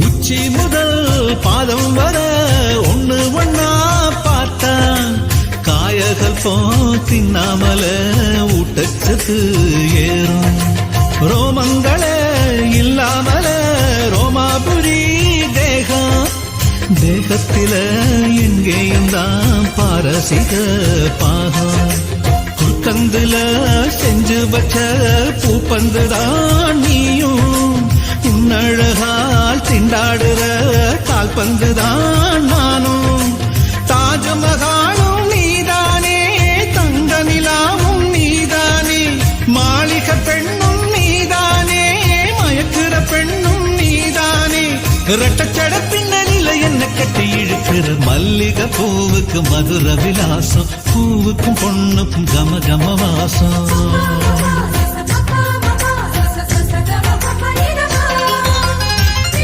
உச்சி முதல் பாதம் வர ஒண்ணு ஒண்ணா பார்த்தா காயகள் போ தின்னாமல ஊட்டச்சத்து ஏறும். ரோமங்களே இல்லாமல ரோமாபுரி தேகம், தேகத்தில எங்கேயும் தான் பாரசீக பாகம். குத்தந்துல செஞ்சு வச்ச பூப்பந்துதான் நீயும், உன்னழகால் திண்டாடுற கால்பந்துதான் நானும். தாஜ்மஹாலும் நீதானே, தங்க நிலாவும் நீதானே, மாளிகை பெண்ணும் நீதானே, மயக்குற பெண்ணும் நீதானே. இரட்டச்சட பின்னணியில என்ன கட்டி இழுக்கிற மல்லிகை பூவுக்கு மதுர விலாசம், பூவுக்கும் பொண்ணுக்கும் கம கம வாசம்.